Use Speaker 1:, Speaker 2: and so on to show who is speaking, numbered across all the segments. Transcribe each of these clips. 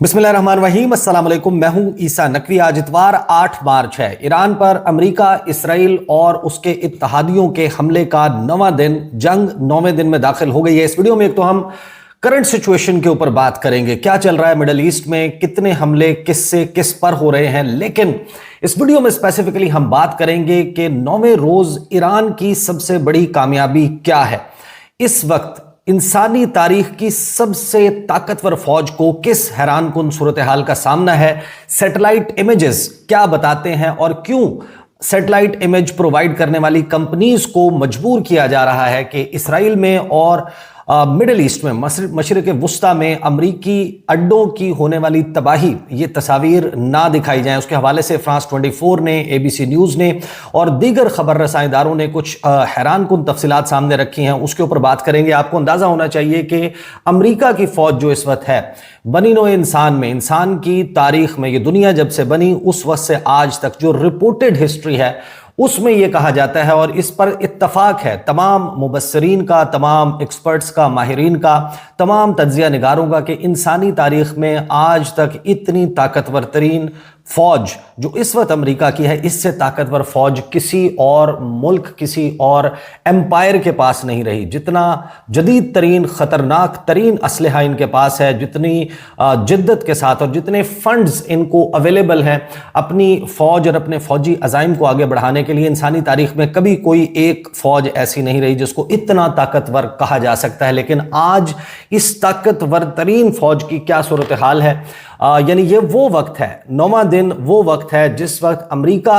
Speaker 1: बिस्मिल्लाहिर्रहमानिर्रहीम, अस्सलाम वालेकुम। मैं हूं ईसा नकवी। आज इतवार 8 मार्च है। ईरान पर अमेरिका, इसराइल और उसके इत्तहादियों के हमले का 9वां दिन, जंग 9वें दिन में दाखिल हो गई है। इस वीडियो में एक तो हम करंट सिचुएशन के ऊपर बात करेंगे, क्या चल रहा है मिडल ईस्ट में, कितने हमले किससे किस पर हो रहे हैं। लेकिन इस वीडियो में स्पेसिफिकली हम बात करेंगे कि 9वें रोज ईरान की सबसे बड़ी कामयाबी क्या है। इस वक्त इंसानी तारीख की सबसे ताकतवर फौज को किस हैरानकुन सूरत हाल का सामना है, सैटेलाइट इमेजेस क्या बताते हैं और क्यों सैटेलाइट इमेज प्रोवाइड करने वाली कंपनीज को मजबूर किया जा रहा है कि इसराइल में और मिडिल ईस्ट में, मशरिक वुस्ता में अमरीकी अड्डों की होने वाली तबाही, ये तस्वीर ना दिखाई जाए। उसके हवाले से फ्रांस 24 ने, ABC न्यूज़ ने और दीगर खबर रसां इदारों ने कुछ हैरानकुन तफसीलात सामने रखी हैं, उसके ऊपर बात करेंगे। आपको अंदाज़ा होना चाहिए कि अमरीका की फ़ौज जो इस वक्त है, बनी नौ इंसान में, इंसान की तारीख में, ये दुनिया जब से बनी उस वक्त से आज तक जो रिपोर्टेड हिस्ट्री है उसमें यह कहा जाता है और इस पर इत्तफाक है तमाम मुबस्सरीन का, तमाम एक्सपर्ट्स का, माहिरीन का, तमाम तज्जिया निगारों का, कि इंसानी तारीख में आज तक इतनी ताकतवर तरीन फौज जो इस वक्त अमेरिका की है, इससे ताकतवर फौज किसी और मुल्क, किसी और एम्पायर के पास नहीं रही। जितना जदीद तरीन, खतरनाक तरीन असलहा इनके पास है, जितनी जिद्दत के साथ और जितने फंड्स इनको अवेलेबल हैं अपनी फौज और अपने फौजी अजाइम को आगे बढ़ाने के लिए, इंसानी तारीख में कभी कोई एक फौज ऐसी नहीं रही जिसको इतना ताकतवर कहा जा सकता है। लेकिन आज इस ताकतवर तरीन फौज की क्या सूरत हाल है, यानी ये वो वक्त है, 9वां दिन वो वक्त है जिस वक्त अमेरिका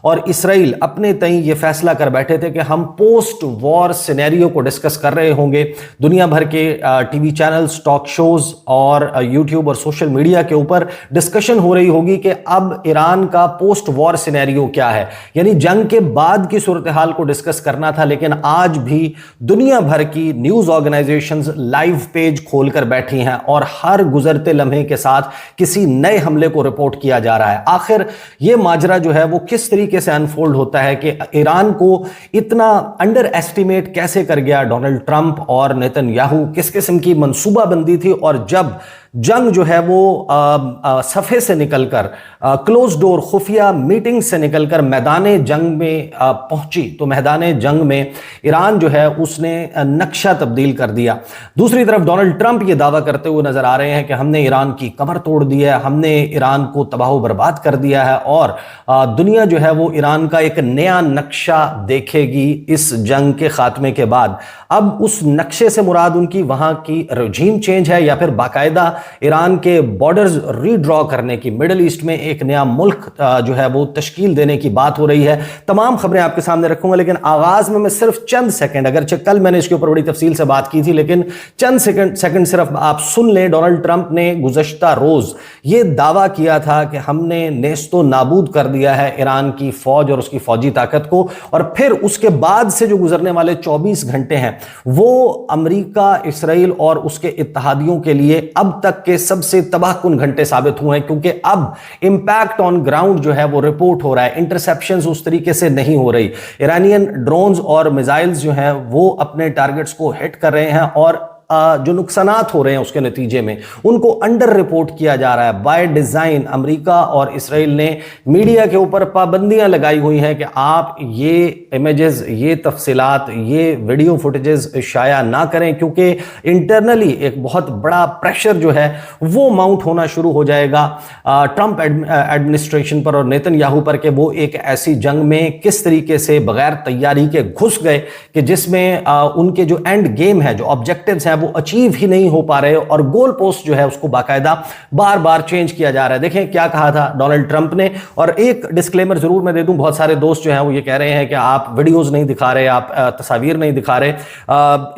Speaker 1: और इसराइल अपने तई ये फैसला कर बैठे थे कि हम पोस्ट वॉर सिनेरियो को डिस्कस कर रहे होंगे। दुनिया भर के टीवी चैनल्स, टॉक शोज और यूट्यूब और सोशल मीडिया के ऊपर डिस्कशन हो रही होगी कि अब ईरान का पोस्ट वॉर सिनेरियो क्या है, यानी जंग के बाद की सूरत हाल को डिस्कस करना था। लेकिन आज भी दुनिया भर की न्यूज ऑर्गेनाइजेशंस लाइव पेज खोलकर बैठी हैं और हर गुजरते लम्हे के साथ किसी नए हमले को रिपोर्ट किया जा रहा है। आखिर यह माजरा जो है वो किस तरीके से अनफोल्ड होता है कि ईरान को इतना अंडर एस्टिमेट कैसे कर गया डोनाल्ड ट्रंप और नेतन्याहू, किस किस्म की मंसूबाबंदी थी, और जब जंग जो है वो सफ़े से निकलकर, क्लोज डोर खुफिया मीटिंग से निकलकर मैदान जंग में पहुंची, तो मैदान जंग में ईरान जो है उसने नक्शा तब्दील कर दिया। दूसरी तरफ डोनाल्ड ट्रंप ये दावा करते हुए नजर आ रहे हैं कि हमने ईरान की कमर तोड़ दी है, हमने ईरान को तबाह बर्बाद कर दिया है और दुनिया जो है वो ईरान का एक नया नक्शा देखेगी इस जंग के खात्मे के बाद। अब उस नक्शे से मुराद उनकी वहां की रजीम चेंज है या फिर बाकायदा ईरान के बॉर्डर्स रीड्रॉ करने की, मिडिल ईस्ट में एक नया मुल्क जो है वो तश्कील देने की बात हो रही है। तमाम खबरें आपके सामने रखूंगा, लेकिन आगाज में मैं सिर्फ चंद सेकंड, अगरचे कल मैंने इसके ऊपर बड़ी तफसील से बात की थी, लेकिन चंद सेकंड सिर्फ आप सुन लें। डोनाल्ड ट्रंप ने गुज़श्ता रोज ये दावा किया था कि हमने नेस्तो नाबूद कर दिया है ईरान की फौज और उसकी फौजी ताकत को, और फिर उसके बाद से जो गुजरने वाले 24 घंटे हैं वो अमेरिका, इसराइल और उसके इत्तहादियों के लिए अब तक के सबसे तबाहकुन घंटे साबित हुए हैं, क्योंकि अब इंपैक्ट ऑन ग्राउंड जो है वो रिपोर्ट हो रहा है। इंटरसेप्शंस उस तरीके से नहीं हो रही, ईरानियन ड्रोन्स और मिसाइल्स जो हैं वो अपने टारगेट्स को हिट कर रहे हैं और जो नुकसानात हो रहे हैं उसके नतीजे में उनको अंडर रिपोर्ट किया जा रहा है। बाय डिजाइन अमेरिका और इसराइल ने मीडिया के ऊपर पाबंदियां लगाई हुई हैं कि आप ये इमेजेस, ये तफसीलात, ये वीडियो फुटेजेस शाया ना करें, क्योंकि इंटरनली एक बहुत बड़ा प्रेशर जो है वो माउंट होना शुरू हो जाएगा ट्रंप एडमिनिस्ट्रेशन पर और नेतन्याहू पर कि वो एक ऐसी जंग में किस तरीके से बगैर तैयारी के घुस गए कि जिसमें उनके जो एंड गेम है, जो ऑब्जेक्टिव्स हैं, वो अचीव ही नहीं हो पा रहे और गोल पोस्ट जो है उसको बाकायदा बार बार चेंज किया जा रहा है। देखें क्या कहा था डोनाल्ड ट्रंप ने। और एक डिस्क्लेमर जरूर मैं दे दूं, बहुत सारे दोस्त जो हैं वो ये कह रहे हैं कि आप वीडियोस नहीं दिखा रहे, आप तस्वीर नहीं दिखा रहे।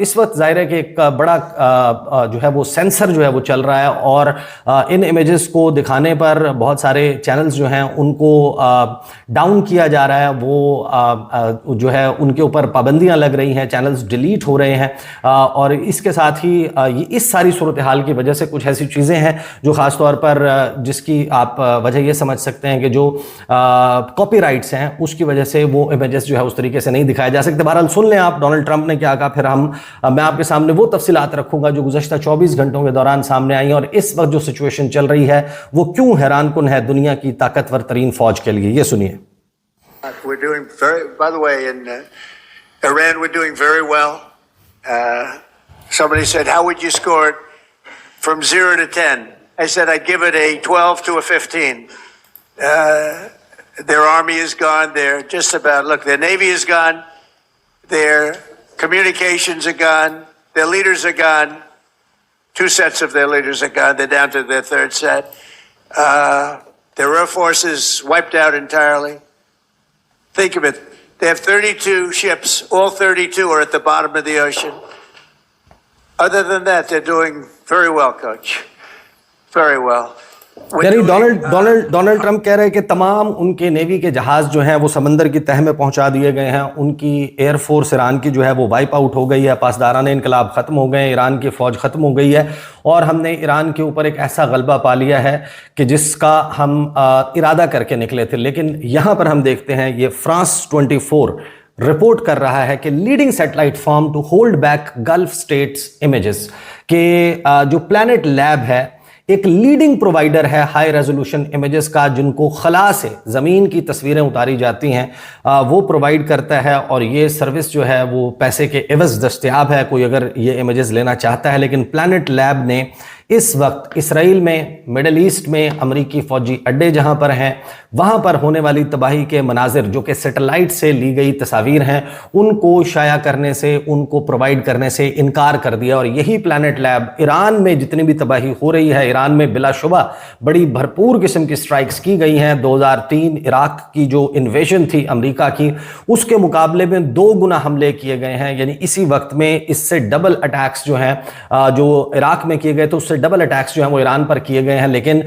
Speaker 1: इस वक्त जाहिर है कि एक बड़ा जो है वो सेंसर जो है वो चल रहा है और इन इमेजेस को दिखाने पर बहुत सारे चैनल्स जो हैं उनको डाउन किया जा रहा है, वो जो है उनके ऊपर पाबंदियां लग रही हैं, चैनल्स डिलीट हो रहे हैं और इसके साथ ساتھ ہی یہ اس ساری صورتحال کی وجہ سے کچھ ایسی چیزیں ہیں جو خاص طور پر جس کی آپ وجہ یہ سمجھ سکتے ہیں کہ جو کاپی رائٹس ہیں اس کی وجہ سے وہ امیجز جو ہے اس طریقے سے نہیں دکھائے جا سکتے. بہرحال سن لیں آپ ڈونلڈ ٹرمپ نے کیا کہا, پھر میں آپ کے سامنے وہ تفصیلات رکھوں گا جو گزشتہ 24 گھنٹوں کے دوران سامنے آئی ہیں, اور اس وقت جو سچویشن چل رہی ہے وہ کیوں حیران کن ہے دنیا کی طاقتور ترین فوج کے لیے. یہ سنیے.
Speaker 2: We're doing by the way, in Iran, we're doing very well. Somebody said, how would you score it from 0 to 10? I said, I'd give it a 12 to a 15. Their army is gone. They're just about, look, their navy is gone. Their communications are gone. Their leaders are gone. 2 sets of their leaders are gone. They're down to their 3rd set. Their air force is wiped out entirely. Think of it. They have 32 ships. All 32 are at the bottom of the ocean. Other than that, they're doing very well, Coach. Very well.
Speaker 1: یعنی Donald Trump کہہ رہے ہیں کہ تمام ان کے navy کے جہاز جو ہیں وہ سمندر کی تہہ میں پہنچا دیے گئے ہیں. ان کی ایئر فورس ایران کی جو ہے وہ وائپ آؤٹ ہو گئی ہے. پاسداران انقلاب ختم ہو گئے ہیں. ایران کی فوج ختم ہو گئی ہے, اور ہم نے ایران کے اوپر ایک ایسا غلبہ پا لیا ہے کہ جس کا ہم ارادہ کر کے نکلے تھے. لیکن یہاں پر ہم دیکھتے ہیں یہ فرانس 24 رپورٹ کر رہا ہے کہ leading satellite firm to hold back Gulf states images, کہ جو پلانٹ لیب ہے ایک لیڈنگ پرووائیڈر ہے ہائی ریزولوشن امیجز کا, جن کو خلا سے زمین کی تصویریں اتاری جاتی ہیں وہ پرووائیڈ کرتا ہے, اور یہ سروس جو ہے وہ پیسے کے عوض دستیاب ہے کوئی اگر یہ امیجز لینا چاہتا ہے. لیکن پلانٹ لیب نے اس وقت اسرائیل میں, مڈل ایسٹ میں امریکی فوجی اڈے جہاں پر ہیں وہاں پر ہونے والی تباہی کے مناظر جو کہ سیٹلائٹ سے لی گئی تصاویر ہیں ان کو شائع کرنے سے, ان کو پرووائیڈ کرنے سے انکار کر دیا. اور یہی پلانٹ لیب ایران میں جتنی بھی تباہی ہو رہی ہے, ایران میں بلا شبہ بڑی بھرپور قسم کی سٹرائکس کی گئی ہیں. 2003 عراق کی جو انویژن تھی امریکہ کی, اس کے مقابلے میں 2 گنا حملے کیے گئے ہیں. یعنی اسی وقت میں اس سے ڈبل اٹیکس جو ہیں جو عراق میں کیے گئے تھے اس سے ڈبل اٹیکس جو ہیں وہ ایران پر کیے گئے ہیں. لیکن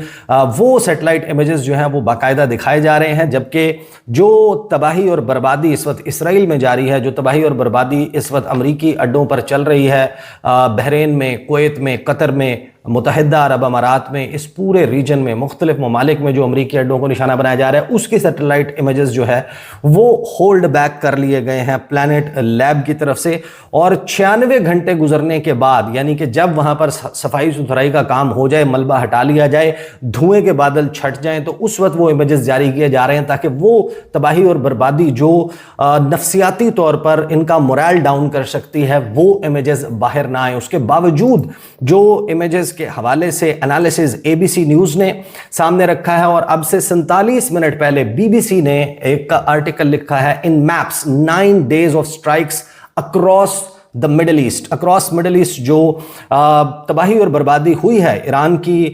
Speaker 1: وہ سیٹلائٹ امیجز جو ہیں وہ باقاعدہ دکھائے جا رہے ہیں, جبکہ جو تباہی اور بربادی اس وقت اسرائیل میں جاری ہے, جو تباہی اور بربادی اس وقت امریکی اڈوں پر چل رہی ہے بحرین میں, کویت میں, قطر میں, متحدہ عرب امارات میں, اس پورے ریجن میں مختلف ممالک میں جو امریکی اڈوں کو نشانہ بنایا جا رہا ہے, اس کی سیٹلائٹ امیجز جو ہے وہ ہولڈ بیک کر لیے گئے ہیں پلانٹ لیب کی طرف سے. اور 96 گھنٹے گزرنے کے بعد, یعنی کہ جب وہاں پر صفائی ستھرائی کا کام ہو جائے, ملبہ ہٹا لیا جائے, دھوئیں کے بادل چھٹ جائیں, تو اس وقت وہ امیجز جاری کیے جا رہے ہیں تاکہ وہ تباہی اور بربادی جو نفسیاتی طور پر ان کا مورال ڈاؤن کر سکتی ہے وہ امیجز باہر نہ آئیں. اس کے باوجود جو امیجز کے حوالے سے انالیسز ABC نیوز نے سامنے رکھا ہے, اور اب سے 47 منٹ پہلے BBC نے ایک آرٹیکل لکھا ہے, in maps 9 days of strikes across the Middle East. Across Middle East جو تباہی اور بربادی ہوئی ہے ایران کی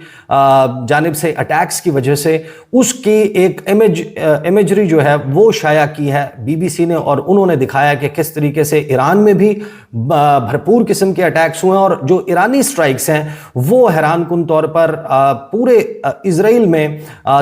Speaker 1: جانب سے اٹیکس کی وجہ سے, اس کی ایک امیجری جو ہے وہ شائع کی ہے BBC نے, اور انہوں نے دکھایا کہ کس طریقے سے ایران میں بھی بھرپور قسم کے اٹیکس ہوئے ہیں, اور جو ایرانی سٹرائکس ہیں وہ حیران کن طور پر پورے اسرائیل میں,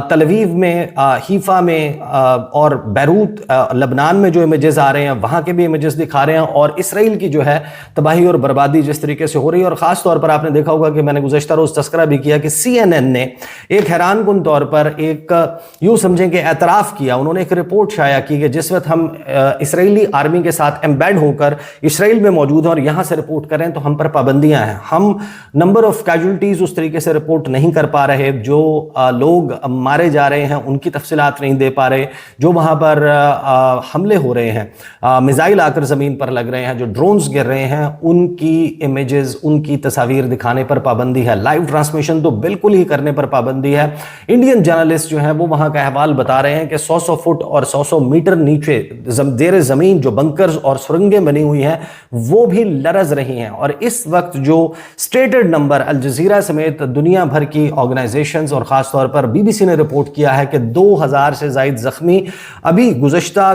Speaker 1: تل اویو میں, حیفا میں اور بیروت لبنان میں جو امیجز آ رہے ہیں وہاں کے بھی امیجز دکھا رہے ہیں. اور اسرائیل کی جو ہے تباہی اور بربادی جس طریقے سے ہو رہی ہے, اور خاص طور پر آپ نے دیکھا ہوگا کہ میں نے گزشتہ روز تذکرہ بھی کیا کہ CNN نے ایک حیران کن طور پر ایک یوں سمجھیں کہ اعتراف کیا. انہوں نے ایک رپورٹ شائع کی کہ جس وقت ہم اسرائیلی آرمی کے ساتھ امبیڈ ہو کر اسرائیل میں موجود ہیں اور یہاں سے رپورٹ کریں تو ہم پر پابندیاں ہیں, ہم نمبر آف کیجولٹیز اس طریقے سے رپورٹ نہیں کر پا رہے, جو لوگ مارے جا رہے ہیں ان کی تفصیلات نہیں دے پا رہے, جو وہاں پر حملے ہو رہے ہیں, میزائل آ کر زمین پر لگ رہے ہیں, جو ڈرونز گر رہے ہیں, ان کی امیجز, ان کی تصاویر دکھانے پر پابندی ہے. لائیو ٹرانسمیشن تو بالکل ہی کرنے پر پابندی ہے. انڈین جرنلسٹ جو ہیں وہ وہاں کا احوال بتا رہے ہیں کہ 100 فٹ اور 100 میٹر نیچے زیر زمین جو بنکرز اور سرنگیں بنی ہوئی ہیں وہ بھی لرز رہی ہیں. اور اس وقت جو سٹیٹڈ نمبر الجزیرہ سمیت دنیا بھر کی آرگنائزیشنز اور خاص طور پر BBC نے رپورٹ کیا ہے کہ 2000 سے زائد زخمی ابھی گزشتہ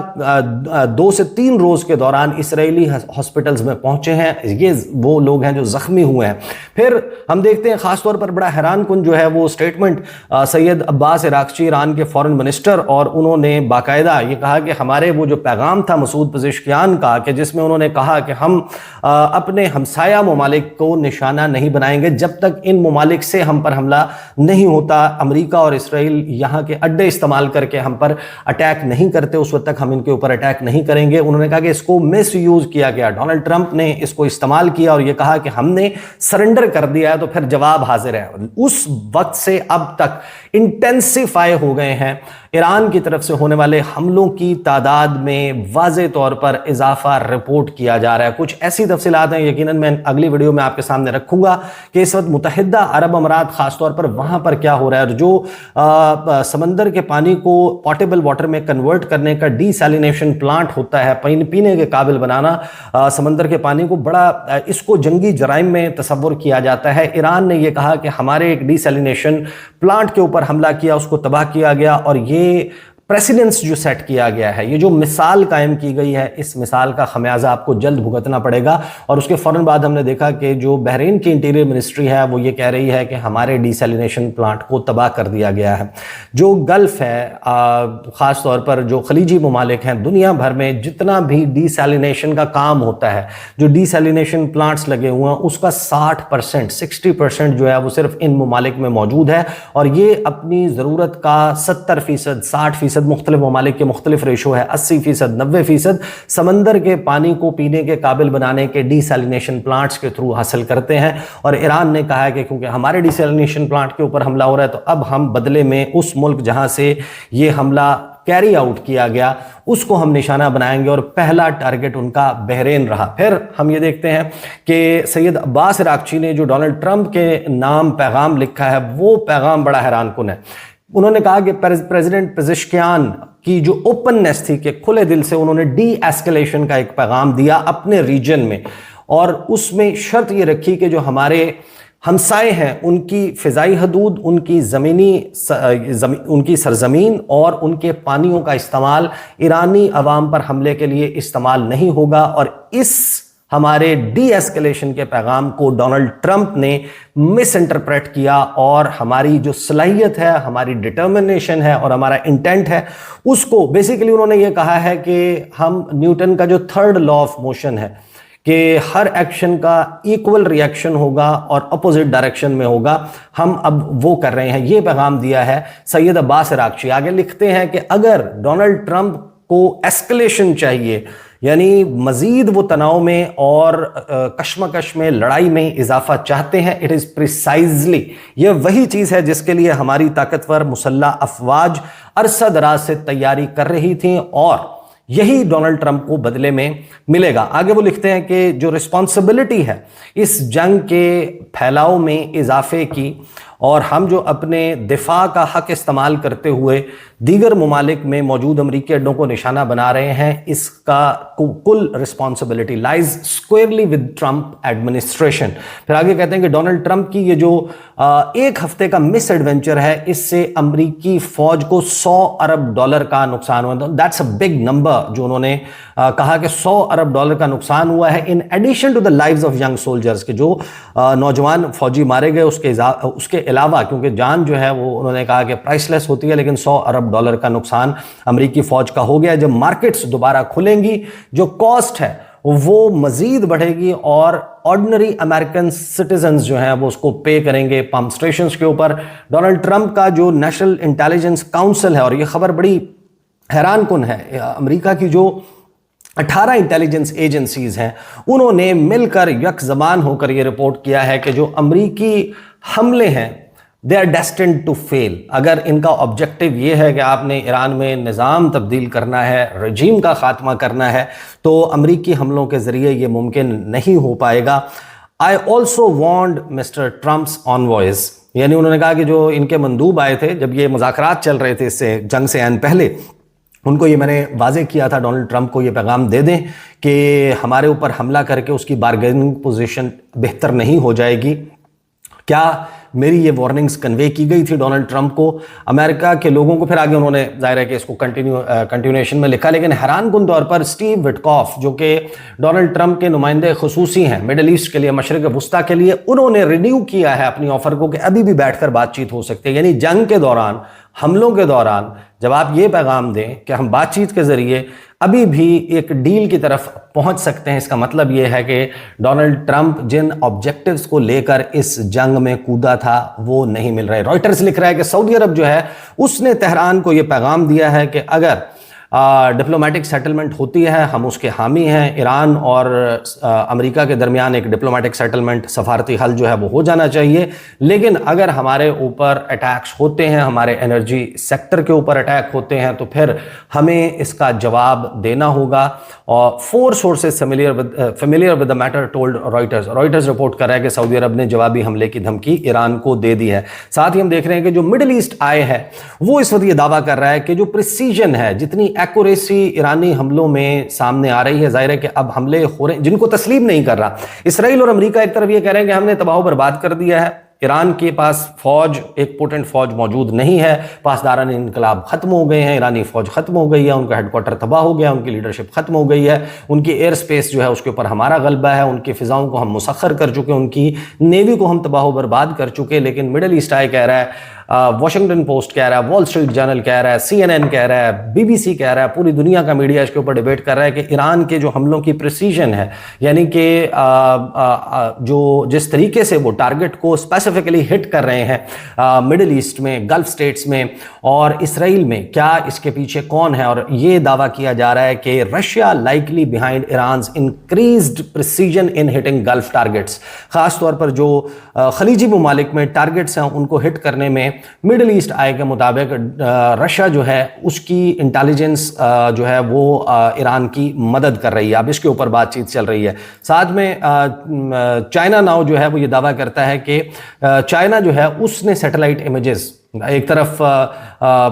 Speaker 1: 2 سے 3 روز کے دوران اسرائیلی ہاسپٹلز में पहुंचे हैं, ये वो लोग हैं जो जख्मी हुए हैं। फिर हम देखते हैं खास तौर पर बड़ा हैरान कुन जो है वो स्टेटमेंट सैयद अब्बास इराक्ची, ईरान के फॉरेन मिनिस्टर, और उन्होंने बाकायदा ये कहा कि हमारे वो जो पैगाम था मसूद पेज़ेश्कियान का, कि जिसमें उन्होंने कहा कि हम अपने हमसाया ममालिक को निशाना नहीं बनाएंगे जब तक इन ममालिक से हम पर हमला नहीं होता, अमेरिका और इसराइल यहाँ के अड्डे इस्तेमाल करके हम पर अटैक नहीं करते, उस वक्त तक हम इनके ऊपर अटैक नहीं करेंगे। उन्होंने कहा कि इसको मिस यूज किया गया, डोनाल्ड ट्रंप ने इसको इस्तेमाल किया और ये कहा कि हमने सरेंडर कर दिया है तो फिर जवाब हाजिर है। उस वक्त से अब तक इंटेंसिफाई हो गए हैं ईरान की तरफ से होने वाले हमलों की तादाद में वाज़े तौर पर इजाफा रिपोर्ट किया जा रहा है। कुछ ऐसी तफसीलात हैं, यकीनन मैं अगली वीडियो में आपके सामने रखूंगा कि इस वक्त मुत्तहिदा अरब अमारात खासतौर पर वहां पर क्या हो रहा है, और जो समंदर के पानी को पोर्टेबल वाटर में कन्वर्ट करने का डीसैलिनेशन प्लांट होता है, पीने के काबिल बनाना समंदर के पानी को, बड़ा इसको जंगी जराइम में तस्वुर किया जाता है। ईरान ने यह कहा कि हमारे एक डीसैलिनेशन प्लांट के ऊपर हमला किया, उसको तबाह किया गया, और ये प्रेसिडेंस जो सेट किया गया है, ये जो मिसाल कायम की गई है, इस मिसाल का खमियाजा आपको जल्द भुगतना पड़ेगा। और उसके फौरन बाद हमने देखा कि जो बहरीन की इंटीरियर मिनिस्ट्री है वो ये कह रही है कि हमारे डीसैलिनेशन प्लांट को तबाह कर दिया गया है। जो गल्फ है, ख़ास तौर पर जो खलीजी ममालिक हैं, दुनिया भर में जितना भी डीसैलिनेशन का काम होता है, जो डीसैलिनेशन प्लांट्स लगे हुए हैं, उसका 60% 60% जो है वो सिर्फ इन ममालिक में मौजूद है, और ये अपनी ज़रूरत का 70% 60% मुख्तलिफ ममालिक के मुख्तलिफ रेशो है, 80% 90% समंदर के पानी को पीने के काबिल बनाने के डीसैलिनेशन प्लांट्स के थ्रू हासिल करते हैं। और ईरान ने कहा है कि क्योंकि हमारे डीसैलिनेशन प्लांट के ऊपर हमला हो रहा है, तो अब हम बदले में उस मुल्क जहां से ये हमला कैरी आउट किया गया उसको हम निशाना बनाएंगे, और पहला टारगेट उनका बहरीन रहा। फिर हम ये देखते हैं कि सैयद अब्बास इराक्ची ने जो डोनाल्ड ट्रंप के नाम पैगाम लिखा है, वो पैगाम बड़ा हैरान कुन है। उन्होंने कहा कि प्रेसिडेंट पेज़ेश्कियान की जो ओपननेस थी, कि खुले दिल से उन्होंने डी एस्केलेशन का एक पैगाम दिया अपने रीजन में, और उसमें शर्त ये रखी कि जो हमारे हमसाए हैं उनकी फ़िज़ाई हदूद, उनकी उनकी सरजमीन और उनके पानियों का इस्तेमाल ईरानी अवाम पर हमले के लिए इस्तेमाल नहीं होगा। और इस हमारे डी एस्केलेशन के पैगाम को डोनाल्ड ट्रंप ने मिस इंटरप्रेट किया, और हमारी जो सलाहियत है, हमारी डिटर्मिनेशन है और हमारा इंटेंट है, उसको बेसिकली उन्होंने ये कहा है कि हम न्यूटन का जो थर्ड लॉ ऑफ मोशन है कि हर एक्शन का इक्वल रिएक्शन होगा और अपोजिट डायरेक्शन में होगा, हम अब वो कर रहे हैं। ये पैगाम दिया है सैयद अब्बास इराक्ची। आगे लिखते हैं कि अगर डोनाल्ड ट्रंप को एस्केलेशन चाहिए, यानी मजीद वो तनाव में और कश्मकश में, लड़ाई में इजाफा चाहते हैं, इट इज़ प्रिसाइजली ये वही चीज़ है जिसके लिए हमारी ताकतवर मुसल्लह अफवाज अरसा दराज से तैयारी कर रही थी, और यही डोनाल्ड ट्रंप को बदले में मिलेगा। आगे वो लिखते हैं कि जो रिस्पॉन्सिबिलिटी है इस जंग के फैलाव में इजाफे की, और हम जो अपने दिफा का हक इस्तेमाल करते हुए दीगर ममालिक में मौजूद अमरीकी अड्डों को निशाना बना रहे हैं, इसका कुल responsibility lies squarely with Trump administration. फिर आगे कहते हैं कि डोनाल्ड ट्रंप की ये जो एक हफ्ते का मिस एडवेंचर है, इससे अमरीकी फौज को $100 अरब का नुकसान हुआ। दैट्स अ बिग नंबर जो उन्होंने कहा कि $100 अरब का नुकसान हुआ है, in addition to the lives of young soldiers, के जो नौजवान फौजी मारे गए उसके अलावा, क्योंकि जान जो है वो उन्होंने कहा कि प्राइसलेस होती है, लेकिन $100 अरब का नुकसान अमेरिकी फौज का हो गया। जब मार्केट्स दोबारा खुलेंगी, जो कॉस्ट है वो मजीद बढ़ेगी, और ऑर्डिनरी अमेरिकन सिटीजन्स जो हैं वो उसको पे करेंगे पंप स्टेशंस के ऊपर। डोनाल्ड ट्रंप का जो नेशनल इंटेलिजेंस काउंसिल है, और ये खबर बड़ी हैरान कुन है, अमेरिका की जो 18 इंटेलिजेंस एजेंसीज हैं, उन्होंने मिलकर यक ज़बान होकर यह रिपोर्ट किया है कि जो अमेरिकी हमले हैं they are destined to fail. अगर इनका ऑब्जेक्टिव ये है कि आपने ईरान में निज़ाम तब्दील करना है, रजीम का खात्मा करना है, तो अमरीकी हमलों के ज़रिए ये मुमकिन नहीं हो पाएगा। I also warned Mr Trump's envoys, यानी उन्होंने कहा कि जो इनके मंदूब आए थे जब ये मुज़ाकरात चल रहे थे इससे जंग से आन पहले, उनको ये मैंने वाज़े किया था डोनाल्ड ट्रंप को ये पैगाम दे दें कि हमारे ऊपर हमला करके उसकी बारगेनिंग पोजीशन बेहतर नहीं हो जाएगी। क्या मेरी ये वार्निंग्स कन्वे की गई थी डोनाल्ड ट्रंप को, अमेरिका के लोगों को। फिर आगे उन्होंने जाहिर है कि इसको कंटिन्यूएशन में लिखा, लेकिन हैरान कुन तौर पर स्टीव विटकॉफ जो कि डोनाल्ड ट्रंप के नुमाइंदे खुसूसी हैं मिडल ईस्ट के लिए, मशरिक वस्ता के लिए, उन्होंने रिन्यू किया है अपनी ऑफर को कि अभी भी बैठकर बातचीत हो सकती है। यानी जंग के दौरान, हमलों के दौरान जब आप ये पैगाम दें कि हम बातचीत के जरिए अभी भी एक डील की तरफ पहुंच सकते हैं, इसका मतलब यह है कि डोनाल्ड ट्रंप जिन ऑब्जेक्टिव्स को लेकर इस जंग में कूदा था वो नहीं मिल रहे। रॉयटर्स लिख रहा है कि सऊदी अरब जो है उसने तेहरान को यह पैगाम दिया है कि अगर डिप्लोमेटिक सेटलमेंट होती है हम उसके हामी हैं। ईरान और अमेरिका के दरमियान एक डिप्लोमेटिक सेटलमेंट, सफारती हल जो है वो हो जाना चाहिए, लेकिन अगर हमारे ऊपर अटैक्स होते हैं, हमारे एनर्जी सेक्टर के ऊपर अटैक होते हैं, तो फिर हमें इसका जवाब देना होगा। और 4 sources familiar with the matter told Reuters report कर रहा है कि सऊदी अरब ने जवाबी हमले की धमकी ईरान को दे दी है। साथ ही हम देख रहे हैं कि जो मिडिल ईस्ट आए है वो इस वक्त ये दावा कर रहा है कि जो प्रिसीजन है, जितनी एक्यूरेसी ईरानी हमलों में सामने आ रही है, जाहिर है कि अब हमले हो रहे हैं जिनको तस्लीम नहीं कर रहा। इसराइल और अमेरिका एक तरफ ये कह रहे हैं कि हमने तबाह बर्बाद कर दिया है, ईरान के पास फौज, एक पोटेंट फौज मौजूद नहीं है, पासदारान इनकलाब खत्म हो गए हैं, ईरानी फौज खत्म हो गई है, उनका हेडक्वार्टर तबाह हो गया, उनकी लीडरशिप खत्म हो गई है, उनकी एयर स्पेस जो है उसके ऊपर हमारा गलबा है, उनकी फिजाओं को हम मुसख्खर कर चुके, उनकी नेवी को हम तबाह बर्बाद कर चुके। लेकिन मिडिल ईस्ट आई कह रहा है, वॉशिंगटन पोस्ट कह रहा है, वॉल स्ट्रीट जर्नल कह रहा है, CNN कह रहा है, BBC कह रहा है, पूरी दुनिया का मीडिया इसके ऊपर डिबेट कर रहा है कि ईरान के जो हमलों की प्रिसीजन है, यानी कि जो जिस तरीके से वो टारगेट को स्पेसिफिकली हिट कर रहे हैं मिडिल ईस्ट में, गल्फ स्टेट्स में और इसराइल में, क्या इसके पीछे कौन है? और ये दावा किया जा रहा है कि Russia likely behind Iran's increased precision in hitting Gulf targets. खास तौर पर जो खलीजी ममालिक में टारगेट्स हैं उनको हिट करने में मिडिल ईस्ट आई के मुताबिक रशिया जो है उसकी इंटेलिजेंस जो है वो ईरान की मदद कर रही है। अब इसके ऊपर बातचीत चल रही है। साथ में चाइना नाउ जो है वो ये दावा करता है कि चाइना जो है उसने सैटेलाइट इमेजेस, एक तरफ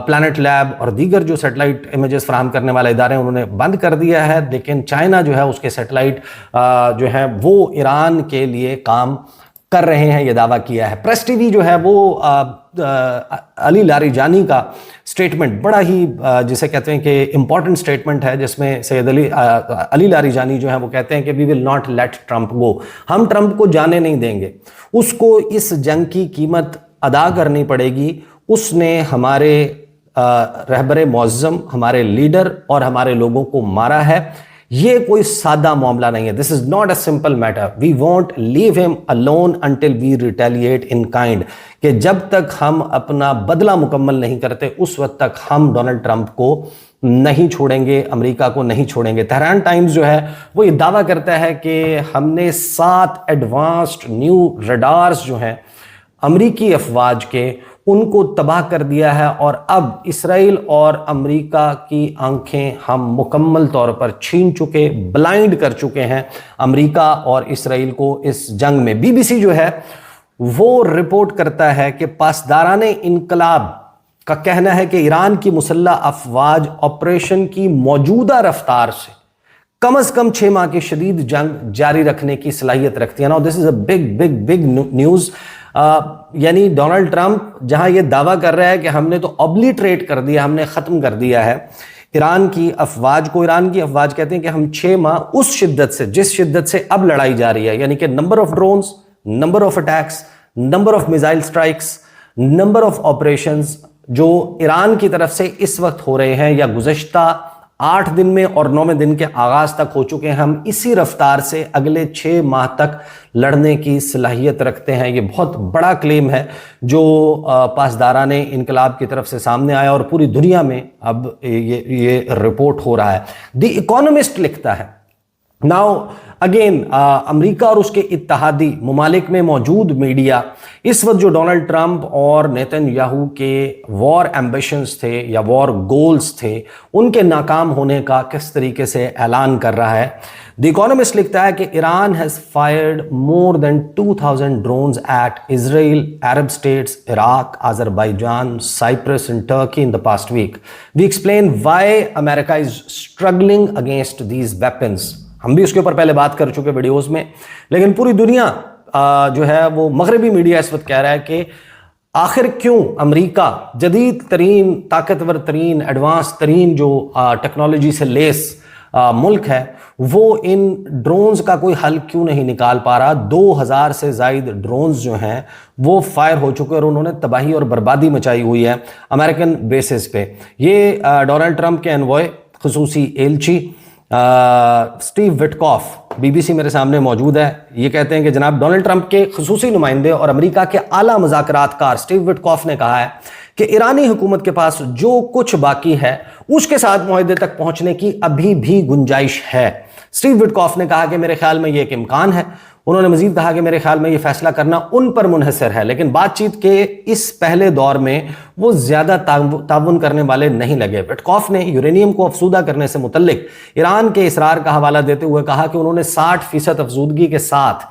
Speaker 1: प्लैनेट लैब और दीगर जो सैटेलाइट इमेजेस फराहम करने वाले इदारे हैं उन्होंने बंद कर दिया है, लेकिन चाइना जो है उसके सैटेलाइट जो है वो ईरान के लिए काम कर रहे हैं, ये दावा किया है। प्रेस टीवी जो है वो अली लारीजानी का स्टेटमेंट, बड़ा ही जिसे कहते हैं कि इंपॉर्टेंट स्टेटमेंट है, जिसमें सैयद अली लारीजानी जो है वो कहते हैं कि we will not let Trump go, हम ट्रंप को जाने नहीं देंगे, उसको इस जंग की कीमत अदा करनी पड़ेगी। उसने हमारे रहबरे मुअज़्ज़म, हमारे लीडर और हमारे लोगों को मारा है। ये कोई सादा मामला नहीं है। This is not a simple matter. We won't leave him alone until we retaliate in kind, कि जब तक हम अपना बदला मुकम्मल नहीं करते उस वक्त तक हम डोनाल्ड ट्रंप को नहीं छोड़ेंगे, अमेरिका को नहीं छोड़ेंगे। तेहरान टाइम्स जो है वो ये दावा करता है कि हमने 7 एडवांस्ड न्यू रडार्स जो हैं अमरीकी अफवाज के, उनको तबाह कर दिया है और अब इसराइल और अमेरिका की आंखें हम मुकम्मल तौर पर छीन चुके, ब्लाइंड कर चुके हैं अमेरिका और इसराइल को इस जंग में। BBC जो है वो रिपोर्ट करता है कि पासदाराने इनकलाब का कहना है कि ईरान की मुसल्लह अफवाज ऑपरेशन की मौजूदा रफ्तार से कम से कम 6 माह की शदीद जंग जारी रखने की सलाहियत रखती है। Now this is a big news. यानी डोनाल्ड ट्रंप जहां ये दावा कर रहा है कि हमने तो ऑब्लिटरेट कर दिया, हमने खत्म कर दिया है ईरान की अफवाज को। ईरान की अफवाज कहते हैं कि हम 6 माह उस शिद्दत से, जिस शिद्दत से अब लड़ाई जा रही है, यानी कि number of drones, number of attacks, number of missile strikes, number of operations जो ईरान की तरफ से इस वक्त हो रहे हैं या गुज़श्ता 8 दिन में और 9वें दिन के आगाज तक हो चुके हैं, हम इसी रफ्तार से अगले 6 माह तक लड़ने की सलाहियत रखते हैं। ये बहुत बड़ा क्लेम है जो पासदाराने इनकलाब की तरफ से सामने आया और पूरी दुनिया में अब ये रिपोर्ट हो रहा है। द इकोनॉमिस्ट लिखता है, नाउ अगेन अमेरिका और उसके इत्तेहादी ममालिक में मौजूद मीडिया इस वक्त जो डोनाल्ड ट्रंप और नेतन्याहू के वॉर एम्बिशंस थे या वॉर गोल्स थे उनके नाकाम होने का किस तरीके से ऐलान कर रहा है। द इकोनॉमिस्ट लिखता है कि Iran has fired more than 2000 drones at Israel, Arab states, Iraq, Azerbaijan, Cyprus and Turkey in the past week. We explain why America is struggling against these weapons. हम भी उसके ऊपर पहले बात कर चुके वीडियोस में, लेकिन पूरी दुनिया جو ہے وہ مغربی میڈیا اس وقت کہہ رہا ہے کہ آخر کیوں امریکہ جدید ترین طاقتور ترین ایڈوانس ترین جو ٹیکنالوجی سے لیس ملک ہے وہ ان ڈرونز کا کوئی حل کیوں نہیں نکال پا رہا. 2000 سے زائد ڈرونز جو ہیں وہ فائر ہو چکے اور انہوں نے تباہی اور بربادی مچائی ہوئی ہے امریکن بیسز پہ. یہ ڈونلڈ ٹرمپ کے انوائے خصوصی ایلچی سٹیو وٹکاف بی بی سی میرے سامنے موجود ہے. یہ کہتے ہیں کہ جناب ڈونلڈ ٹرمپ کے خصوصی نمائندے اور امریکہ کے اعلیٰ مذاکرات کار سٹیو وٹکاف نے کہا ہے کہ ایرانی حکومت کے پاس جو کچھ باقی ہے اس کے ساتھ معاہدے تک پہنچنے کی ابھی بھی گنجائش ہے. سٹیو وٹکاف نے کہا کہ میرے خیال میں یہ ایک امکان ہے. انہوں نے مزید کہا کہ میرے خیال میں یہ فیصلہ کرنا ان پر منحصر ہے، لیکن بات چیت کے اس پہلے دور میں وہ زیادہ تعاون کرنے والے نہیں لگے. وٹکاف نے یورینیم کو افزودہ کرنے سے متعلق ایران کے اصرار کا حوالہ دیتے ہوئے کہا کہ انہوں نے 60% افزودگی کے ساتھ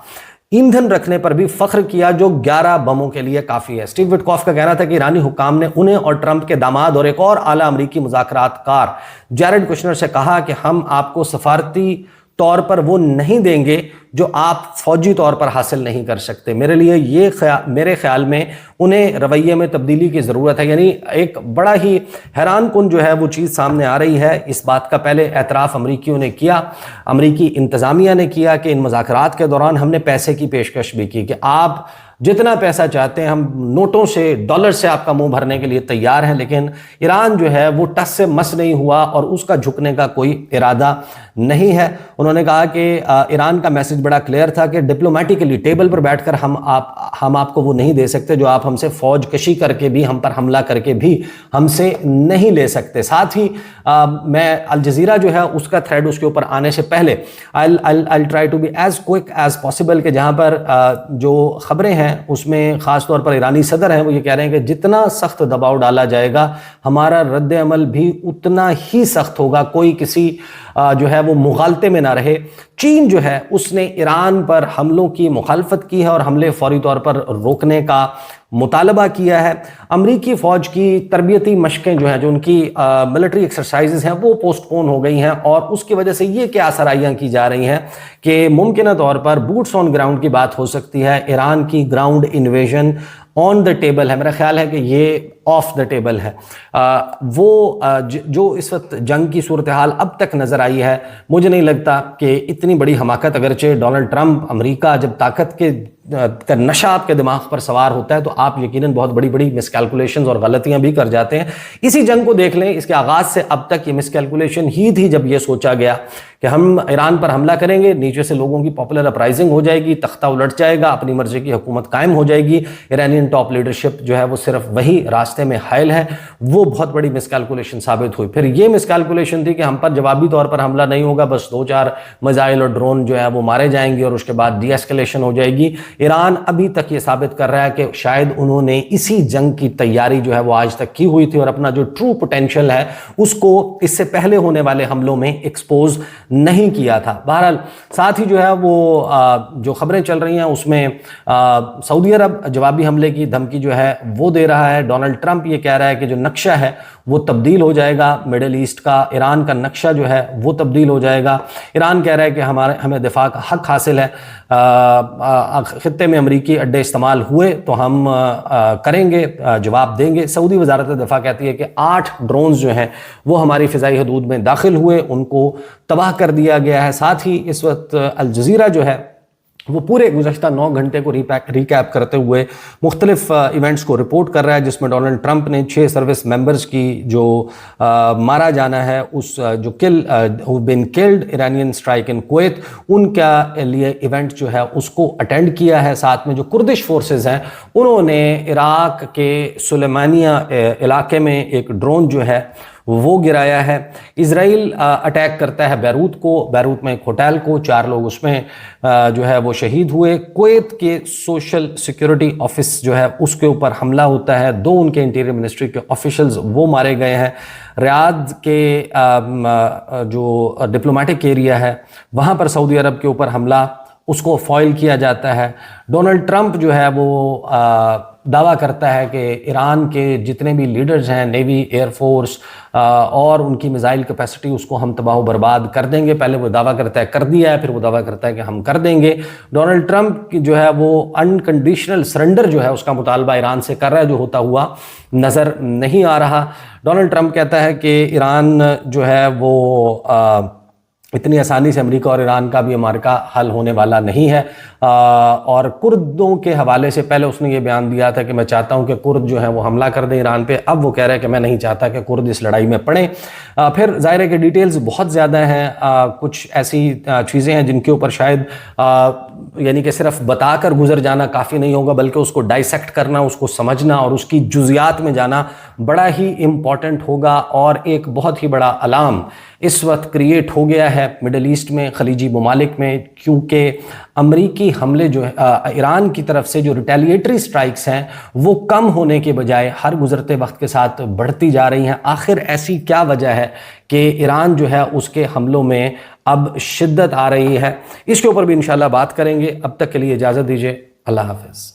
Speaker 1: ایندھن رکھنے پر بھی فخر کیا جو 11 بموں کے لیے کافی ہے. سٹیو وٹکاف کا کہنا تھا کہ ایرانی حکام نے انہیں اور ٹرمپ کے داماد اور ایک اور اعلیٰ امریکی مذاکرات کار جیرڈ کشنر سے کہا کہ ہم آپ کو سفارتی طور پر وہ نہیں دیں گے جو آپ فوجی طور پر حاصل نہیں کر سکتے. میرے خیال میں انہیں رویے میں تبدیلی کی ضرورت ہے. یعنی ایک بڑا ہی حیران کن جو ہے وہ چیز سامنے آ رہی ہے. اس بات کا پہلے اعتراف امریکیوں نے کیا، امریکی انتظامیہ نے کیا کہ ان مذاکرات کے دوران ہم نے پیسے کی پیشکش بھی کی کہ آپ جتنا پیسہ چاہتے ہیں ہم نوٹوں سے ڈالر سے آپ کا منہ بھرنے کے لیے تیار ہیں. لیکن ایران جو ہے وہ ٹس سے مس نہیں ہوا اور اس کا جھکنے کا کوئی ارادہ نہیں ہے. انہوں نے کہا کہ ایران کا میسج بڑا کلیئر تھا کہ ڈپلومیٹکلی ٹیبل پر بیٹھ کر ہم آپ کو وہ نہیں دے سکتے جو آپ ہم سے فوج کشی کر کے بھی، ہم پر حملہ کر کے بھی ہم سے نہیں لے سکتے. ساتھ ہی میں الجزیرہ جو ہے اس کا تھریڈ اس کے اوپر آنے سے پہلے I'll try to be as quick as possible کہ جہاں پر جو خبریں ہیں اس میں خاص طور پر ایرانی صدر ہیں وہ یہ کہہ رہے ہیں کہ جتنا سخت دباؤ ڈالا جائے گا ہمارا رد عمل بھی اتنا ہی سخت ہوگا، کوئی کسی جو ہے وہ مغالطے میں نہ رہے. چین جو ہے اس نے ایران پر حملوں کی مخالفت کی ہے اور حملے فوری طور پر روکنے کا مطالبہ کیا ہے. امریکی فوج کی تربیتی مشقیں جو ہیں، جو ان کی ملٹری ایکسرسائزز ہیں وہ پوسٹ پون ہو گئی ہیں اور اس کی وجہ سے یہ کیا آسرائیاں کی جا رہی ہیں کہ ممکنہ طور پر بوٹس آن گراؤنڈ کی بات ہو سکتی ہے. ایران کی ground invasion on the table ہے. میرا خیال ہے کہ یہ آف دا ٹیبل ہے. وہ جو اس وقت جنگ کی صورتحال اب تک نظر آئی ہے، مجھے نہیں لگتا کہ اتنی بڑی حماقت، اگرچہ ڈونلڈ ٹرمپ امریکہ جب طاقت کا نشہ آپ کے دماغ پر سوار ہوتا ہے تو آپ یقیناً بہت بڑی بڑی مس کیلکولیشنز اور غلطیاں بھی کر جاتے ہیں. اسی جنگ کو دیکھ لیں، اس کے آغاز سے اب تک یہ مس کیلکولیشن ہی تھی جب یہ سوچا گیا کہ ہم ایران پر حملہ کریں گے، نیچے سے لوگوں کی پاپولر اپرائزنگ ہو جائے گی، تختہ الٹ جائے گا، اپنی مرضی کی حکومت قائم ہو جائے گی. ایرانین ٹاپ لیڈرشپ جو ہے وہ صرف وہی راستے میں حائل ہے. وہ بہت بڑی مس کیلکولیشن ثابت ہوئی. پھر یہ مس کیلکولیشن تھی کہ ہم پر جوابی طور پر حملہ نہیں ہوگا، بس 2-4 میزائل اور ڈرون جو ہے وہ مارے جائیں گے اور اس کے بعد ڈی ایسکیلیشن ہو جائے گی. ایران ابھی تک یہ ثابت کر رہا ہے کہ شاید انہوں نے اسی جنگ کی تیاری جو ہے وہ آج تک کی ہوئی تھی اور اپنا جو ٹرو پوٹینشیل ہے اس کو اس سے پہلے ہونے والے حملوں میں ایکسپوز نہیں کیا تھا. بہرحال ساتھ ہی جو ہے وہ جو خبریں چل رہی ہیں اس میں سعودی عرب جوابی حملے کی دھمکی جو ہے وہ دے رہا ہے. ڈونلڈ ٹرمپ یہ کہہ رہا ہے کہ جو نقشہ ہے وہ تبدیل ہو جائے گا، مڈل ایسٹ کا ایران کا نقشہ جو ہے وہ تبدیل ہو جائے گا. ایران کہہ رہا ہے کہ ہمیں دفاع کا حق حاصل ہے، خطے میں امریکی اڈے استعمال ہوئے تو ہم کریں گے، جواب دیں گے. سعودی وزارت دفاع کہتی ہے کہ 8 ڈرونز جو ہیں وہ ہماری فضائی حدود میں داخل ہوئے، ان کو تباہ کر دیا گیا ہے. ساتھ ہی اس وقت الجزیرہ جو ہے وہ پورے گزشتہ 9 گھنٹے کو ریکیپ کرتے ہوئے مختلف ایونٹس کو رپورٹ کر رہا ہے، جس میں ڈونلڈ ٹرمپ نے 6 سروس ممبرز کی جو مارا جانا ہے، اس جو been killed Iranian strike in Kuwait, ان کا لیے ایونٹ جو ہے اس کو اٹینڈ کیا ہے. ساتھ میں جو کردش فورسز ہیں انہوں نے عراق کے سلیمانیہ علاقے میں ایک ڈرون جو ہے وہ گرایا ہے. اسرائیل اٹیک کرتا ہے بیروت میں ایک ہوٹل کو، 4 لوگ اس میں جو ہے وہ شہید ہوئے. کویت کے سوشل سیکیورٹی آفس جو ہے اس کے اوپر حملہ ہوتا ہے، 2 ان کے انٹیریئر منسٹری کے آفیشلز وہ مارے گئے ہیں. ریاض کے جو ڈپلومیٹک ایریا ہے وہاں پر سعودی عرب کے اوپر حملہ اس کو فوائل کیا جاتا ہے. ڈونلڈ ٹرمپ جو ہے وہ دعویٰ کرتا ہے کہ ایران کے جتنے بھی لیڈرز ہیں، نیوی، ایئر فورس اور ان کی میزائل کیپیسٹی، اس کو ہم تباہ و برباد کر دیں گے. پہلے وہ دعویٰ کرتا ہے کر دیا ہے، پھر وہ دعویٰ کرتا ہے کہ ہم کر دیں گے. ڈونلڈ ٹرمپ کی جو ہے وہ انکنڈیشنل سرنڈر جو ہے اس کا مطالبہ ایران سے کر رہا ہے، جو ہوتا ہوا نظر نہیں آ رہا. ڈونلڈ ٹرمپ کہتا ہے کہ ایران جو ہے وہ اتنی آسانی سے امریکہ اور ایران کا بھی معرکہ حل ہونے والا نہیں ہے. اور کردوں کے حوالے سے پہلے اس نے یہ بیان دیا تھا کہ میں چاہتا ہوں کہ کرد جو ہیں وہ حملہ کر دیں ایران پہ. اب وہ کہہ رہے ہیں کہ میں نہیں چاہتا کہ کرد اس لڑائی میں پڑیں. پھر ظاہر ہے کہ ڈیٹیلز بہت زیادہ ہیں، کچھ ایسی چیزیں ہیں جن کے اوپر شاید یعنی کہ صرف بتا کر گزر جانا کافی نہیں ہوگا، بلکہ اس کو ڈائسیکٹ کرنا، اس کو سمجھنا اور اس کی جزیات میں جانا بڑا ہی امپورٹنٹ ہوگا. اور ایک بہت ہی بڑا الارم اس وقت کریٹ ہو گیا ہے مڈل ایسٹ میں، خلیجی ممالک میں، کیونکہ امریکی حملے جو ایران کی طرف سے جو ریٹیلیٹری سٹرائکس ہیں وہ کم ہونے کے بجائے ہر گزرتے وقت کے ساتھ بڑھتی جا رہی ہیں. آخر ایسی کیا وجہ ہے کہ ایران جو ہے اس کے حملوں میں اب شدت آ رہی ہے؟ اس کے اوپر بھی انشاءاللہ بات کریں گے. اب تک کے لیے اجازت دیجیے. اللہ حافظ.